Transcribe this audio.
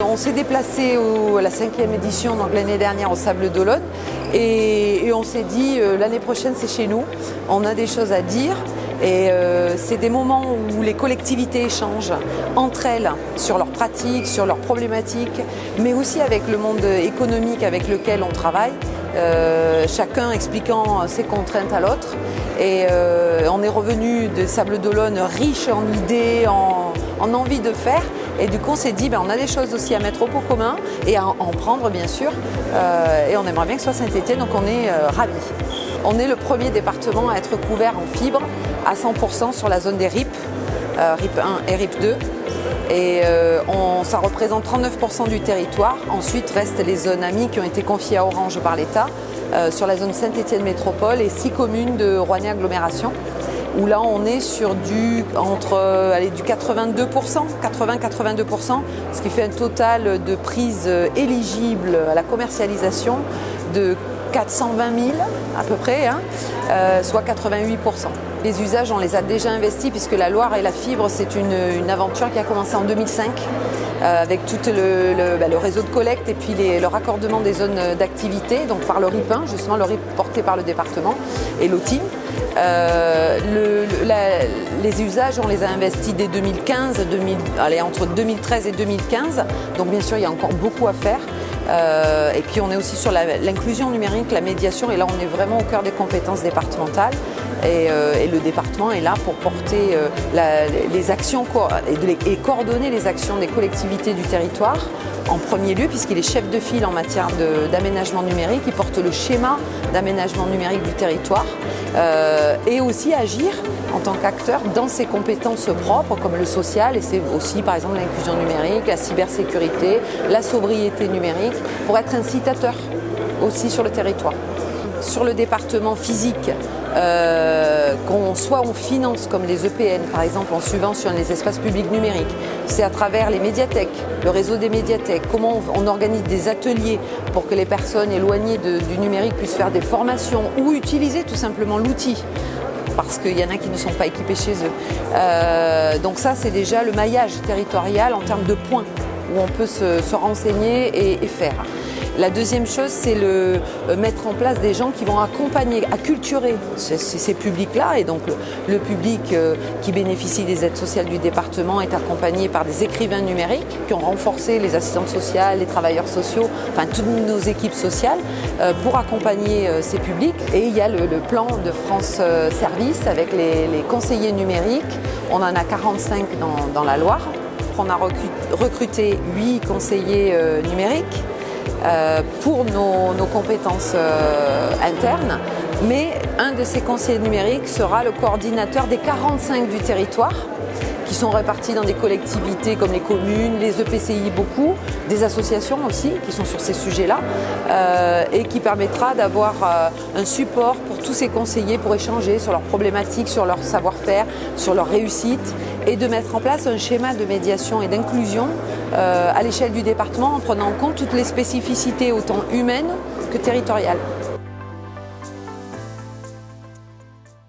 On s'est déplacé à la 5e édition, donc l'année dernière au Sables d'Olonne, et on s'est dit l'année prochaine c'est chez nous, on a des choses à dire et c'est des moments où les collectivités échangent entre elles sur leurs pratiques, sur leurs problématiques, mais aussi avec le monde économique avec lequel on travaille, chacun expliquant ses contraintes à l'autre. Et on est revenu de Sables d'Olonne riche en idées, en envie de faire. Et du coup, on s'est dit, on a des choses aussi à mettre au pot commun et à en prendre, bien sûr. Et on aimerait bien que ce soit Saint-Étienne, donc on est ravis. On est le premier département à être couvert en fibre à 100% sur la zone des RIP, RIP 1 et RIP 2. Et ça représente 39% du territoire. Ensuite, restent les zones AMI qui ont été confiées à Orange par l'État, sur la zone Saint-Étienne Métropole et 6 communes de Rouennais Agglomération, où là on est sur du 82%, 80-82%, ce qui fait un total de prises éligibles à la commercialisation de 420 000 à peu près, soit 88%. Les usages, on les a déjà investis puisque la Loire et la fibre, c'est une aventure qui a commencé en 2005 avec tout le réseau de collecte et puis le raccordement des zones d'activité, donc par le RIP 1, justement le RIP porté par le département et l'OTIM. Les usages, on les a investis dès 2015, entre 2013 et 2015, donc bien sûr il y a encore beaucoup à faire. Et puis on est aussi sur l'inclusion numérique, la médiation, et là on est vraiment au cœur des compétences départementales. Et le département est là pour porter les actions et coordonner les actions des collectivités du territoire en premier lieu, puisqu'il est chef de file en matière d'aménagement numérique, il porte le schéma d'aménagement numérique du territoire et aussi agir en tant qu'acteur dans ses compétences propres comme le social, et c'est aussi par exemple l'inclusion numérique, la cybersécurité, la sobriété numérique, pour être incitateur aussi sur le territoire. Sur le département physique, soit on finance comme les EPN, par exemple, on subventionne les espaces publics numériques. C'est à travers les médiathèques, le réseau des médiathèques, comment on organise des ateliers pour que les personnes éloignées du numérique puissent faire des formations ou utiliser tout simplement l'outil, parce qu'il y en a qui ne sont pas équipés chez eux. Donc ça, c'est déjà le maillage territorial en termes de points où on peut se renseigner et faire. La deuxième chose, c'est mettre en place des gens qui vont accompagner, acculturer ces publics-là. Et donc le public qui bénéficie des aides sociales du département est accompagné par des écrivains numériques qui ont renforcé les assistantes sociales, les travailleurs sociaux, enfin toutes nos équipes sociales pour accompagner ces publics. Et il y a le plan de France Service avec les conseillers numériques. On en a 45 dans la Loire. On a recruté 8 conseillers numériques pour nos compétences internes, mais un de ces conseillers numériques sera le coordinateur des 45 du territoire qui sont répartis dans des collectivités comme les communes, les EPCI beaucoup, des associations aussi qui sont sur ces sujets-là et qui permettra d'avoir un support pour tous ces conseillers pour échanger sur leurs problématiques, sur leur savoir-faire, sur leur réussite et de mettre en place un schéma de médiation et d'inclusion à l'échelle du département en prenant en compte toutes les spécificités autant humaines que territoriales.